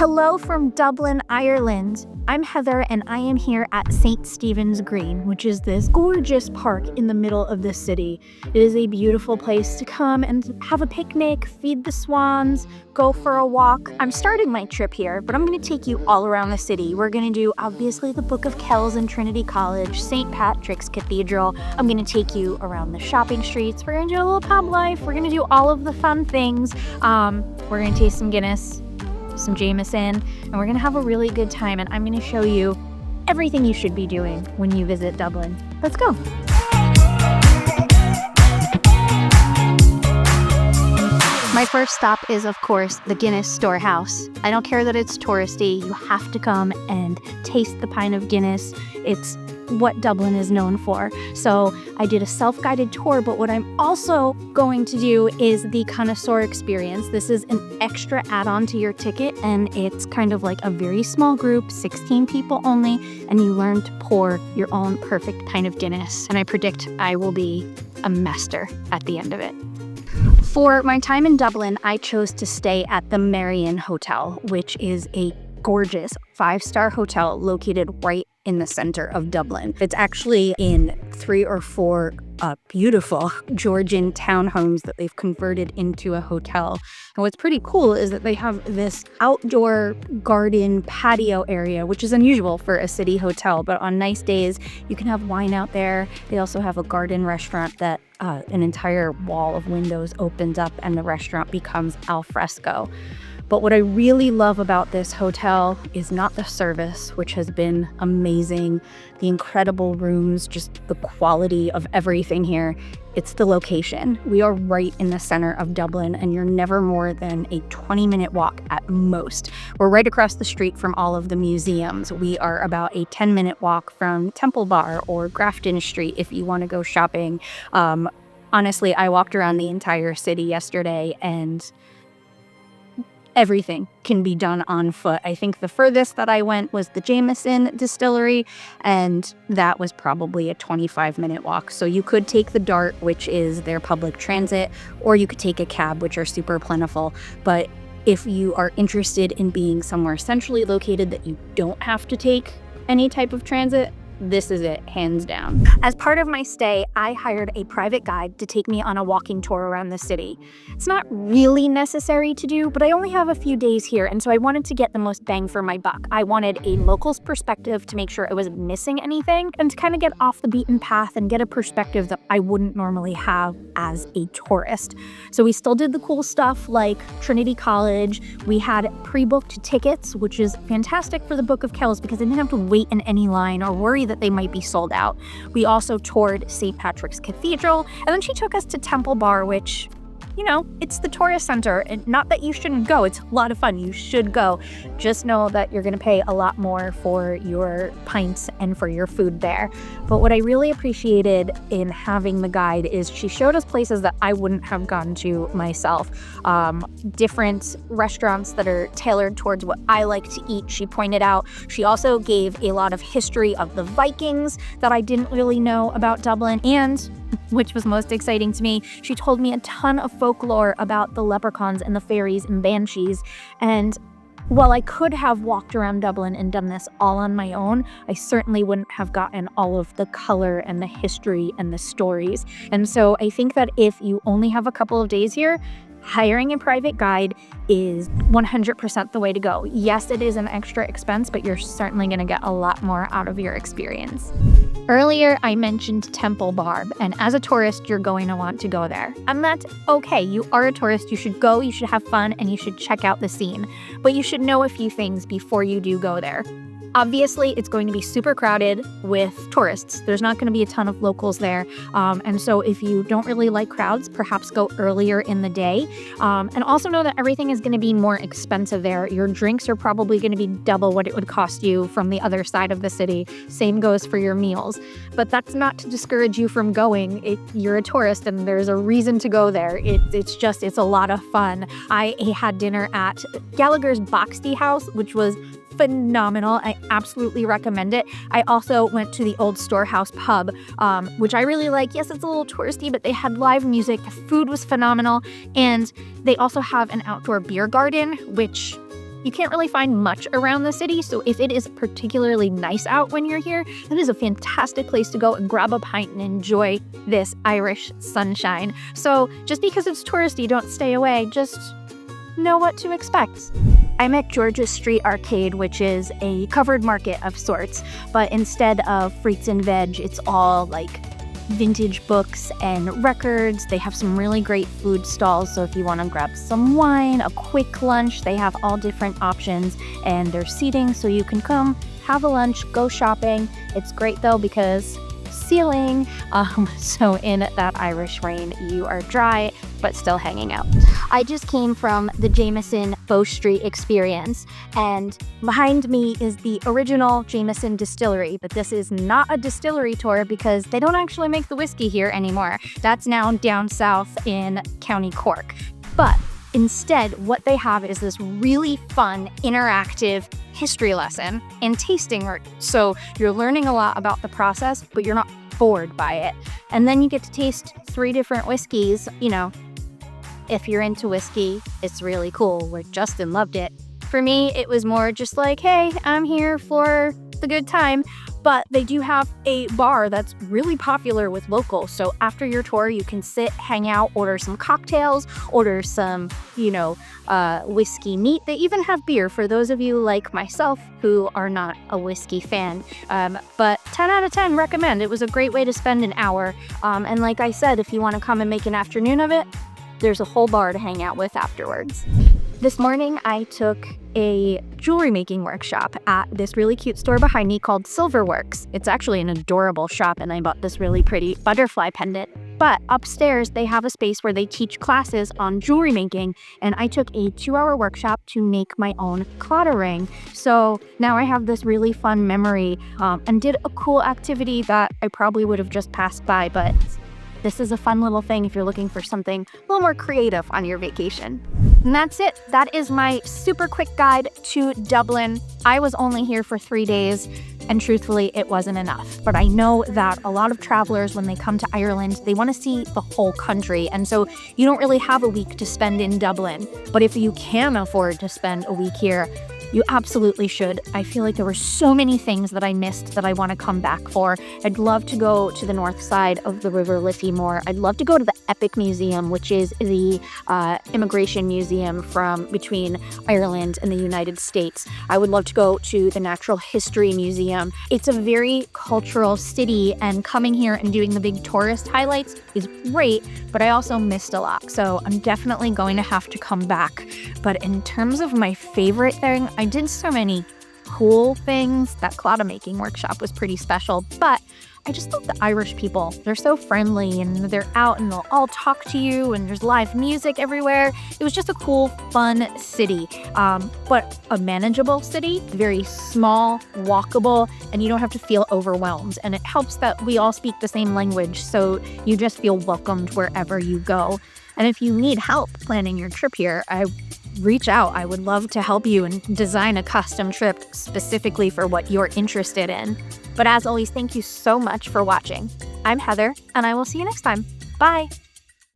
Hello from Dublin, Ireland. I'm Heather and I am here at St. Stephen's Green, which is this gorgeous park in the middle of the city. It is a beautiful place to come and have a picnic, feed the swans, go for a walk. I'm starting my trip here, but I'm going to take you all around the city. We're going to do obviously the Book of Kells and Trinity College, St. Patrick's Cathedral. I'm going to take you around the shopping streets. We're going to do a little pub life. We're going to do all of the fun things. We're going to taste some Guinness, some Jameson, and we're gonna have a really good time, and I'm gonna show you everything you should be doing when you visit Dublin. Let's go. My first stop is, of course, the Guinness Storehouse. I don't care that it's touristy, you have to come and taste the pint of Guinness. It's what Dublin is known for. So I did a self-guided tour, but what I'm also going to do is the connoisseur experience. This is an extra add-on to your ticket, and it's kind of like a very small group, 16 people only, and you learn to pour your own perfect pint of Guinness. And I predict I will be a master at the end of it. For my time in Dublin, I chose to stay at the Marian Hotel, which is a gorgeous 5-star hotel located right in the center of Dublin. It's actually in 3 or 4 beautiful Georgian townhomes that they've converted into a hotel. And what's pretty cool is that they have this outdoor garden patio area, which is unusual for a city hotel, but on nice days, you can have wine out there. They also have a garden restaurant that an entire wall of windows opens up and the restaurant becomes al fresco. But what I really love about this hotel is not the service, which has been amazing, the incredible rooms, just the quality of everything here. It's the location. We are right in the center of Dublin, and you're never more than a 20-minute walk at most. We're right across the street from all of the museums. We are about a 10-minute walk from Temple Bar or Grafton Street if you want to go shopping. Honestly, I walked around the entire city yesterday, and everything can be done on foot. I think the furthest that I went was the Jameson distillery, and that was probably a 25-minute walk. So you could take the DART, which is their public transit, or you could take a cab, which are super plentiful. But if you are interested in being somewhere centrally located that you don't have to take any type of transit, this is it, hands down. As part of my stay, I hired a private guide to take me on a walking tour around the city. It's not really necessary to do, but I only have a few days here, and so I wanted to get the most bang for my buck. I wanted a local's perspective to make sure I wasn't missing anything, and to kind of get off the beaten path and get a perspective that I wouldn't normally have as a tourist. So we still did the cool stuff like Trinity College. We had pre-booked tickets, which is fantastic for the Book of Kells because I didn't have to wait in any line or worry that they might be sold out. We also toured St. Patrick's Cathedral, and then she took us to Temple Bar, which, you know, it's the tourist center, and not that you shouldn't go. It's a lot of fun. You should go. Just know that you're going to pay a lot more for your pints and for your food there. But what I really appreciated in having the guide is she showed us places that I wouldn't have gone to myself. Different restaurants that are tailored towards what I like to eat, she pointed out. She also gave a lot of history of the Vikings that I didn't really know about Dublin, and which was most exciting to me, she told me a ton of folklore about the leprechauns and the fairies and banshees. And while I could have walked around Dublin and done this all on my own, I certainly wouldn't have gotten all of the color and the history and the stories. And so I think that if you only have a couple of days here, hiring a private guide is 100% the way to go. Yes, it is an extra expense, but you're certainly going to get a lot more out of your experience. Earlier, I mentioned Temple Bar, and as a tourist, you're going to want to go there. And that's okay. You are a tourist. You should go, you should have fun, and you should check out the scene. But you should know a few things before you do go there. Obviously, it's going to be super crowded with tourists. There's not going to be a ton of locals there. And so if you don't really like crowds, perhaps go earlier in the day. And also know that everything is going to be more expensive there. Your drinks are probably going to be double what it would cost you from the other side of the city. Same goes for your meals. But that's not to discourage you from going. You're a tourist and there's a reason to go there. It's a lot of fun. I had dinner at Gallagher's Boxty House, which was phenomenal. I absolutely recommend it. I also went to the Old Storehouse pub, which I really like. Yes, it's a little touristy, but they had live music. The food was phenomenal. And they also have an outdoor beer garden, which You can't really find much around the city, so if it is particularly nice out when you're here, it is a fantastic place to go and grab a pint and enjoy this Irish sunshine. So just because it's touristy, don't stay away, just know what to expect. I'm at George's Street Arcade, which is a covered market of sorts, but instead of fruits and veg, it's all like vintage books and records. They have some really great food stalls, so if you want to grab some wine, a quick lunch, they have all different options, and there's seating so you can come, have a lunch, go shopping. It's great though because ceiling, so in that Irish rain, you are dry but still hanging out. I just came from the Jameson Bow Street experience, and behind me is the original Jameson distillery, but this is not a distillery tour because they don't actually make the whiskey here anymore. That's now down south in County Cork. But instead, what they have is this really fun, interactive history lesson and tasting room. So you're learning a lot about the process, but you're not bored by it. And then you get to taste 3 different whiskeys. You know, if you're into whiskey, it's really cool. Where Justin loved it. For me, it was more just like, hey, I'm here for the good time. But they do have a bar that's really popular with locals. So after your tour, you can sit, hang out, order some cocktails, order some, whiskey neat. They even have beer for those of you like myself who are not a whiskey fan. But 10 out of 10 recommend. It was a great way to spend an hour. And like I said, if you want to come and make an afternoon of it, there's a whole bar to hang out with afterwards. This morning, I took a jewelry making workshop at this really cute store behind me called Silverworks. It's actually an adorable shop, and I bought this really pretty butterfly pendant. But upstairs, they have a space where they teach classes on jewelry making, and I took a 2-hour workshop to make my own Claddagh ring. So now I have this really fun memory and did a cool activity that I probably would have just passed by, but this is a fun little thing if you're looking for something a little more creative on your vacation. And that's it. That is my super quick guide to Dublin. I was only here for 3 days, and truthfully, it wasn't enough. But I know that a lot of travelers, when they come to Ireland, they want to see the whole country. And so you don't really have a week to spend in Dublin. But if you can afford to spend a week here, you absolutely should. I feel like there were so many things that I missed that I want to come back for. I'd love to go to the north side of the River Liffey more. I'd love to go to the Epic Museum, which is the immigration museum from between Ireland and the United States. I would love to go to the Natural History Museum. It's a very cultural city, and coming here and doing the big tourist highlights is great, but I also missed a lot. So I'm definitely going to have to come back. But in terms of my favorite thing, I did so many cool things. That Claddagh making workshop was pretty special, but I just love the Irish people. They're so friendly, and they're out and they'll all talk to you, and there's live music everywhere. It was just a cool, fun city, but a manageable city, very small, walkable, and you don't have to feel overwhelmed. And it helps that we all speak the same language, so you just feel welcomed wherever you go. And if you need help planning your trip here, reach out. I would love to help you and design a custom trip specifically for what you're interested in. But as always, thank you so much for watching. I'm Heather, and I will see you next time. Bye!